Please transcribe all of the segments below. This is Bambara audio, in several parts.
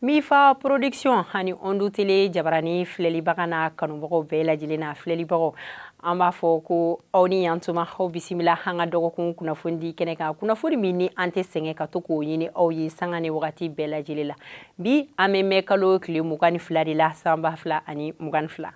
Mifa production hani ondu tele jabarani fileli bagana kanubago bela jilina fileli bago amba fo ko awni yantuma ho bisimila hanga dogo kun kunafundi keneka kunafuri mini ante senge ka to ko yini aw yi sangane wakati bela jilila bi ameme kalo kli mugani flari la samba fla ani mugan fla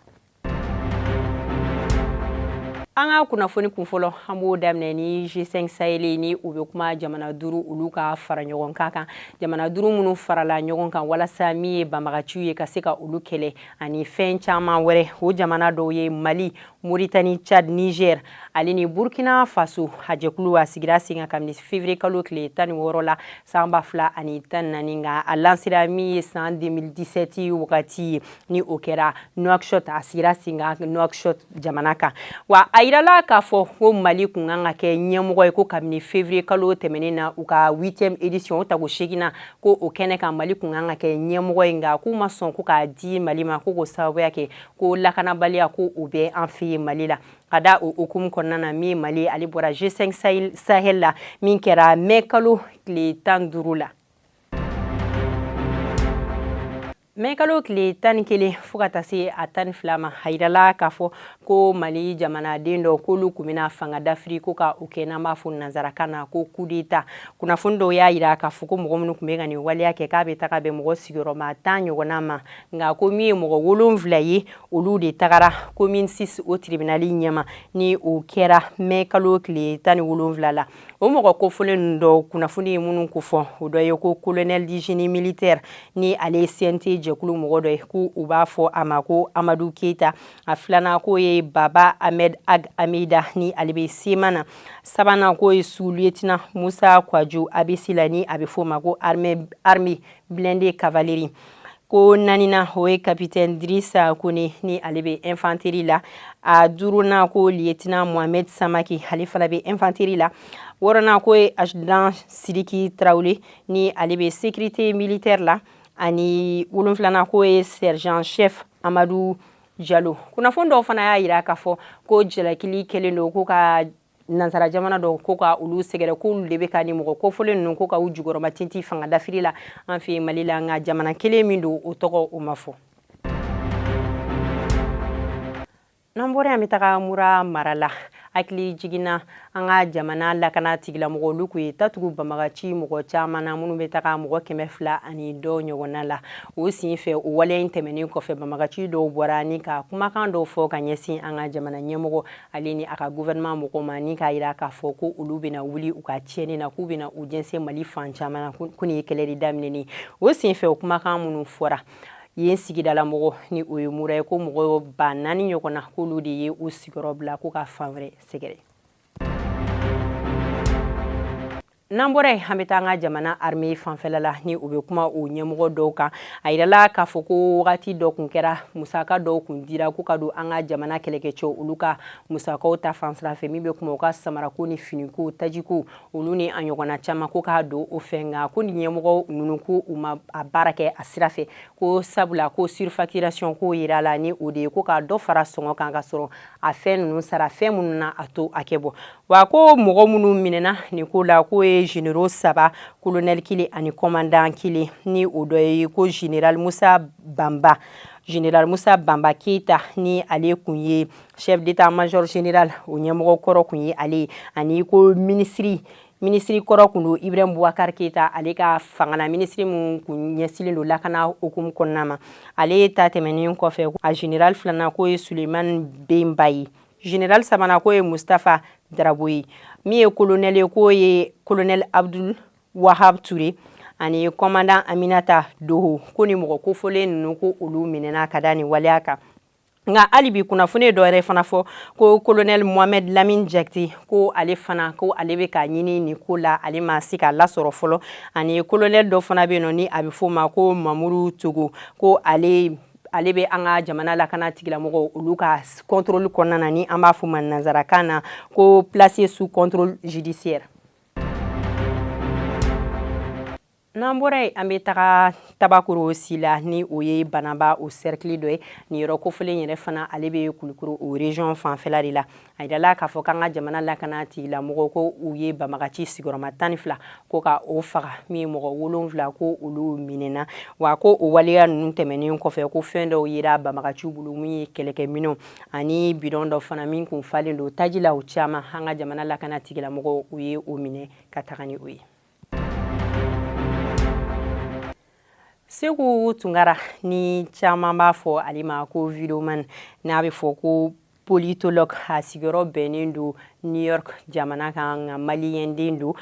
anga kunafoni kunfolo hambo damne ni G5 Sahel ni ube kuma jamana duru uluka fara ɲɔgɔn kan jamana duru munu farala ɲɔgɔn kan walasa mi ye bamagaciw ye ka se ka ulu kɛlɛ ani fɛn caman wɛrɛ o jamana dɔw ye Mali, Mauritanie, Tchad, Niger ali ni Burkina Faso hajekulu a sigira sen kan kabini février kalo tile 16 la sanba fila ani 14 nga a lansira mi ye san 2017 wakati ni o kɛra Nouakchott a sigira sen kan Nouakchott jamana kan wa ayirala k'a fɔ ko Mali kun kan ka kɛ ɲɛmɔgɔ ye ko kabini février kalo tɛmɛnen na u ka 8e édition o tago 8nan ko o kɛnɛ kan Mali kun kan ka kɛ ɲɛmɔgɔ ye nga k'u ma sɔn ko k'a di Mali ma ko sababuya kɛ ko lakanabaliya ko o bɛ an fɛ yen Mali la ka da o hukumu kɔnɔna na min Mali ale bɔra G5 Sahel la min kɛra mai kalo tile 15 la mai kalo tile 11 fo ka taa se a 12 ma hayirala k'a fɔ ko Mali jamanaden dɔ k'olu kun bɛna fanga dafiri ko ka o kɛ n'an b'a fɔ nanzarakan na ko coup d'État kunnafoni dɔw y'a yira k'a fɔ ko mɔgɔ minnu kun bɛ ka nin waleya kɛ k'a bɛ taga bɛn mɔgɔ sigiyɔrɔma 10 ɲɔgɔnna ma nka ko min ye mɔgɔ 7 ye olu de tagara commune 6 o tribunali ɲɛma ni o kɛra mai kalo tile 17 la o mɔgɔ kofolen dɔ kunnafoni ye minnu ko fɔ o dɔ ye ko colonel du génie militaire ni ale CNT jɛkulu mɔgɔ dɔ ye ko u b'a fɔ a ma ko Amadou Keita a filanan ko ye Baba Ahmed Ag Amida ni ale bɛ Semana sabanan ko ye sous-lieutenant Musa Kwaju Abisila ni a bɛ fɔ o ma ko armée blindée cavalerie ko nanina o ye capitaine Drissa Kone ni ale bɛ infanterie la a duruna ko lieutenant Mohamed Samaki ale fana bɛ infanterie la wɔrɔnan ko ye adjudant Sidiki Traoré ni ale bɛ sécurité militaire la ani wolonfilanan ko ye sergent chef Amadou Diallo kunnafoni dɔw fana y'a yira k'a fɔ ko jalakili kɛlen don ko ka nansara jamana dɔw ko ka olu sɛgɛrɛ k'olu de bɛ ka ni mɔgɔ kofolen ninnu ko ka u jukɔrɔma tinti fanga dafiri la an fɛ Mali la nka jamana kelen min don o tɔgɔ o ma fɔ n'an bɔra yan bɛ taga Mura mara la hakili jiginna an ka jamana lakana tigilamɔgɔ olu kun ye tatugu bamagaci mɔgɔ caman na minnu bɛ taga mɔgɔ 200 ani dɔ ɲɔgɔnna la o sin fɛ o waleya in tɛmɛnen kɔfɛ bamagaci dɔw bɔra ni ka kumakan dɔw fɔ ka ɲɛsin an ka jamana ɲɛmɔgɔ ale ni a ka gouvernement mɔgɔw ma ni k'a yira k'a fɔ ko olu bɛna wuli u ka tiɲɛni na k'u bɛna u jɛnsɛn Mali fan caman na ko nin ye kɛlɛ de daminɛni o sin fɛ o kumakan minnu fɔra yen sigidala mɔgɔ ni o ye Mura ye ko mɔgɔ 4 ɲɔgɔnna k'olu de ye u sigiyɔrɔ bila ko ka fan wɛrɛ sɛgɛrɛ n'an bɔra yen an bɛ taa an ka jamana armée fanfɛla la ni o bɛ kuma o ɲɛmɔgɔ dɔw kan a yirala k'a fɔ ko wagati dɔ kun kɛra musaka dɔw kun dira ko ka don an ka jamana kɛlɛkɛcɛw olu ka musakaw ta fansira fɛ min bɛ kuma u ka samarako ni finiko tajiko olu ni a ɲɔgɔnna caman ko k'a don o fɛ nka ko ni ɲɛmɔgɔ ninnu ko u ma a baara kɛ a sira fɛ ko sabula ko surfacturation ko yira la ni o de ye ko ka dɔ fara sɔngɔ kan ka sɔrɔ a fɛn ninnu sara fɛn minnu na a to a kɛ bɔ wa ko mɔgɔ minnu minɛna nin ko la ko ye généraux 3 colonel kelen ani commandant kelen ni o dɔ ye ko général Musa Bamba Keita ni ale kun ye chef d'état-major général o ɲɛmɔgɔ kɔrɔ kun ye ale ani ko ministre kɔrɔ kun don Ibrahim Boubacar Keita ale ka fanga na ministre mun kun ɲɛsilen don lakana hukumu kɔnɔna ma ale ta tɛmɛnen kɔfɛ a général filanan ko ye Suleiman Bemba ye général sabanan ko ye Mustafa Darabo ye min ye colonel ye ko ye colonel Abdul Wahab Touré ani commandant Aminata Doho ko ni mɔgɔ kofolen ninnu ko olu minɛna ka da ni waleya kan nka hali bi kunnafoni dɔ yɛrɛ fana fɔ ko colonel Mohamed Lamine Jakite ko ale fana ko ale bɛ ka ɲini nin ko la ale ma se ka lasɔrɔ fɔlɔ ani colonel dɔ fana bɛ yen nɔ ni a bɛ fɔ o ma ko Mamuru Togo ko ale bɛ an ka jamana lakana tigilamɔgɔw olu ka contrôle kɔnɔna na ni an b'a fɔ ma nanzarakan na ko placé sous contrôle judiciaire N'an bɔra yen an bɛ taga Tabakoro Sila ni o ye Banaba o cercle dɔ ye nin yɔrɔ kofolen yɛrɛ fana ale bɛ Kulukoro o région fanfɛla de la a yirala k'a fɔ k'an ka jamana lakana tigilamɔgɔw ko u ye banbagaci sigiyɔrɔma 12 ko ka o faga min ye mɔgɔ 7 ko olu minɛna wa ko o waleya ninnu tɛmɛnen kɔfɛ ko fɛn dɔw yera banbagaciw bolo min ye kɛlɛkɛminɛnw ani bidon dɔ fana min kun falen don taji la o caman an ka jamana lakana tigilamɔgɔw u ye o minɛ ka taga ni o ye. Segu Tunkara ni caman b'a fɔ ale ma ko videoman n'a bɛ fɔ ko politologue a sigiyɔrɔ bɛnnen don New York jamana kan nka maliyɛnden don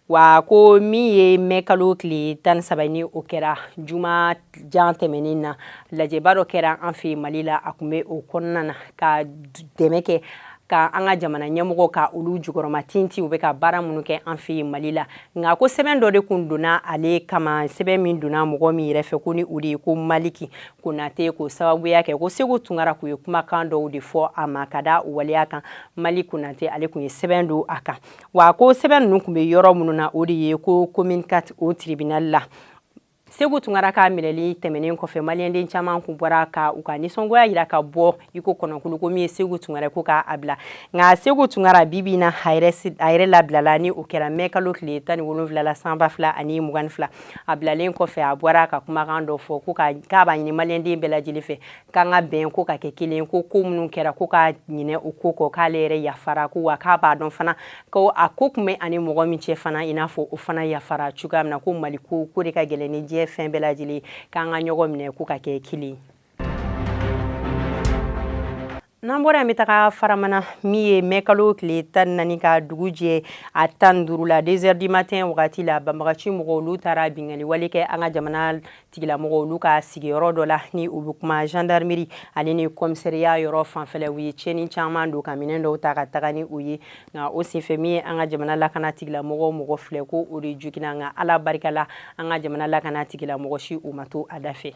wa ko min ye mɛkalo tile 13 ni o kɛra juma jan tɛmɛnen na lajɛba dɔ kɛra an fɛ Mali la a kun bɛ o kɔnɔna na ka dɛmɛ kɛ ka an ka jamana ɲɛmɔgɔ ka olu jukɔrɔma tinti u bɛ ka baara minnu kɛ an fɛ Mali la nka ko sɛbɛn dɔ de kun donna ale kama sɛbɛn min donna mɔgɔ min yɛrɛ fɛ ko ni o de ye ko Maliki Konate ko sababuya kɛ ko Segu Tunkara kun ye kumakan dɔw de fɔ a ma ka da o waleya kan Mali Konate ale kun ye sɛbɛn don a kan wa ko sɛbɛn ninnu kun bɛ yɔrɔ minnu na o de ye ko commune 4 o tribunal la Segu Tunkara ka minɛli tɛmɛnen kɔfɛ maliyɛnden caman kun bɔra ka u ka nisɔngoya yira ka bɔ iko kɔnɔkulu ko min ye Segu Tunkara ko k'a bila nka Segu Tunkara bibi na a yɛrɛ labilala ni o kɛra mɛkalo tile 17 la san 2022 a bilalen kɔfɛ a bɔra ka kumakan dɔ fɔ ko k'a b'a ɲini maliyɛnden bɛɛ lajɛlen fɛ k'an ka bɛn ko ka kɛ kelen ko minnu kɛra ko ka ɲinɛ o ko kɔ k'ale yɛrɛ yafara ko wa k'a b'a dɔn fana ko a ko kun bɛ ani mɔgɔ min cɛ fana i n'a fɔ o fana yafara cogoya min na ko Mali ko de ka gɛlɛn ni diɲɛ fɛn bɛɛ lajɛlen k'an ka ɲɔgɔn minɛ ko ka kɛ kelen. N'an bɔra yan bɛ taga Faramana min ye mɛkalo tile 14 ka dugu jɛ a 15 la 2 heures du matin wagati la banbagaci mɔgɔw olu taara bingani wale kɛ an ka jamana tigilamɔgɔw olu ka sigiyɔrɔ dɔ la ni u bɛ kuma gendarmerie ale ni commissariat yɔrɔ fanfɛla u ye tiɲɛni caman don ka minɛn dɔw ta ka taga ni u ye nka o senfɛ min ye an ka jamana lakana tigilamɔgɔw mɔgɔ filɛ ko o de jugina nka Ala barika la an ka jamana lakana tigilamɔgɔ si u ma to a da fɛ.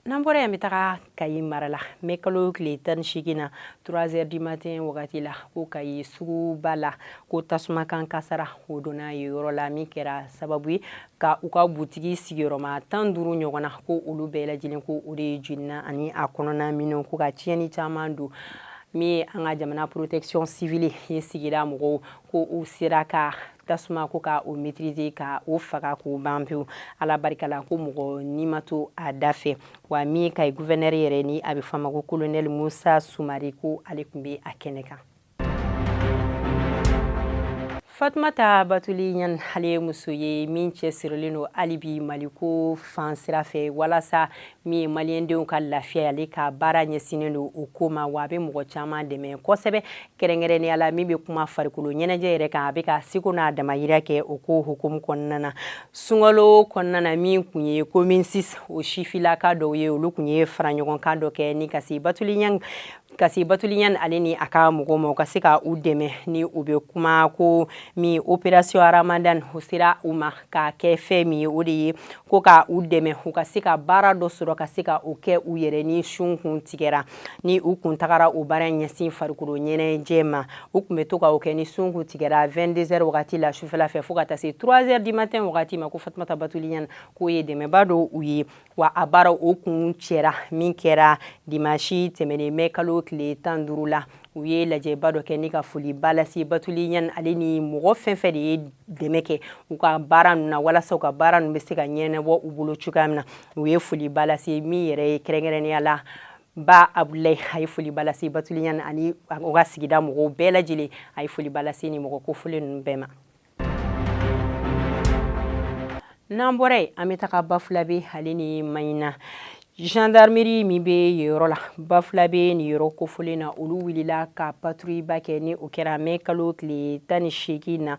N'an bɔra yan bɛ taga Kayi mara la mɛkalo tile 18 na 3 heures du matin wagati la ko Kayi suguba la ko tasumakan kasara o donna yen yɔrɔ la min kɛra sababu ye ka u ka butigi sigiyɔrɔma 15 ɲɔgɔn na ko olu bɛɛ lajɛlen ko o de jenina ani a kɔnɔna minɛnw ko ka tiɲɛni caman don min ye an ka jamana protection civile ye sigira mɔgɔw ko u sera ka tasuma ko ka o maîtriser ka o faga k'o ban pewu Ala barika la ko mɔgɔ ni ma to a da fɛ wa min ka gouverneur yɛrɛ ni a bɛ fama ko colonel Musa Sumare ko ale kun bɛ a kɛnɛ kan. Fatumata Batuli Ɲani ale ye muso ye min cɛsirilen don hali bi Maliko fan sira fɛ walasa min ye maliyɛndenw ka lafiya ale ka baara ɲɛsinnen don o ko ma wa a bɛ mɔgɔ caman dɛmɛ kosɛbɛ kɛrɛnkɛrɛnnenya la min bɛ kuma farikolo ɲɛnajɛ yɛrɛ kan a bɛ ka seko n'a damayira kɛ o ko hukumu kɔnɔna na sunkalo kɔnɔna na min kun ye commune 6 o sifilaka dɔw ye olu kun ye fara ɲɔgɔn kan dɔ kɛ ni Kasi Batuli Ɲani ale ni a ka mɔgɔw ma u ka se ka u dɛmɛ ni u bɛ kuma ko min opération Ramadan o sera u ma ka kɛ fɛn min ye o de ye ko ka u dɛmɛ u ka se ka baara dɔ sɔrɔ ka se ka o kɛ u yɛrɛ ni sun kun tigɛra ni u kun tagara o baara ɲɛsin farikolo ɲɛnajɛ ma u kun bɛ to ka o kɛ ni sun kun tigɛra 22 heures wagati la sufɛla fɛ fo ka taa se 3 heures du matin wagati ma ko Fatumata Batuli Ɲani k'o ye dɛmɛba dɔ u ye wa a baara o kun cɛra min kɛra dimanche tɛmɛnen mɛkalo tile 15 la u ye lajɛba dɔ kɛ ni ka foliba lase Batuli Ɲani ale ni mɔgɔ fɛn fɛn de ye dɛmɛ kɛ u ka baara ninnu na walasa u ka baara ninnu bɛ se ka ɲɛnabɔ u bolo cogoya min na u ye foliba lase min yɛrɛ ye kɛrɛnkɛrɛnnenya la Ba Abulayi a ye foliba lase Batuli Ɲani ani u ka sigida mɔgɔw bɛɛ lajɛlen a ye foliba lase ni mɔgɔ kofolen ninnu bɛɛ ma. N'an bɔra yen an bɛ taga Bafulabe ale ni Mayina gendarmerie min bɛ yen yɔrɔ la Bafulabe ni yɔrɔ kofolen na olu wulila ka patrouille ba kɛ ni o kɛra mɛkalo tile 18 na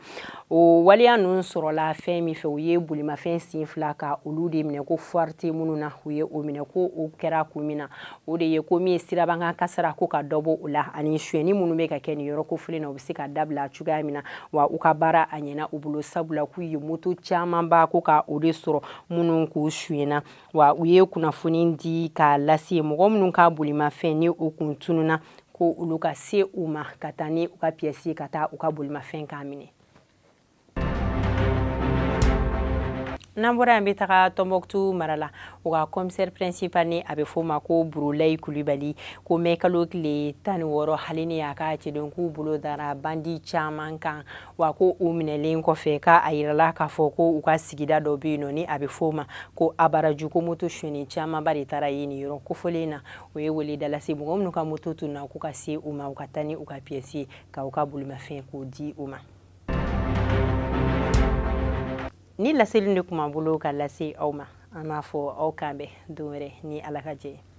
o waleya ninnu sɔrɔla fɛn min fɛ u ye bolimafɛn sen 2 ka olu de minɛ ko foire tɛ minnu na u ye o minɛ ko o kɛra kun min na o de ye ko min ye sirabankan kasara ko ka dɔ bɔ o la ani suyɛnni minnu bɛ ka kɛ ni yɔrɔ kofolen na u bɛ se ka dabila cogoya min na wa u ka baara a ɲɛna u bolo sabula k'u ye moto camanba ko ka o de sɔrɔ minnu k'u suyɛnna wa u ye kunnafoni di k'a lase mɔgɔ minnu ka bolimafɛn ni u kun tununa ko olu ka se u ma ka taa ni u ka pièce ka taa u ka bolimafɛn k'a minɛ. n'an bɔra yan bɛ taga Tombouctou mara la o ka commissaire principal ni a bɛ fɔ o ma ko Burulayi Kulibali ko mɛ kalo tile 16 hali ni a ka cɛden k'u bolo dara bandi caman kan wa ko u minɛlen kɔfɛ k'a yirala k'a fɔ ko u ka sigida dɔ bɛ yen nɔ ni a bɛ fɔ o ma ko Abaraju ko moto sonyɛni camanba de taara yen nin yɔrɔ kofɔlen na o ye weleda lase mɔgɔ minnu ka moto tunna k'u ka se u ma u ka taa ni u ka pièce ye ka u ka bolimafɛn k'o di u ma. Ni laseli de tun b'an bolo ka lase aw ma an b'a fɔ aw kan bɛn don wɛrɛ ni Ala ka jɛ ye.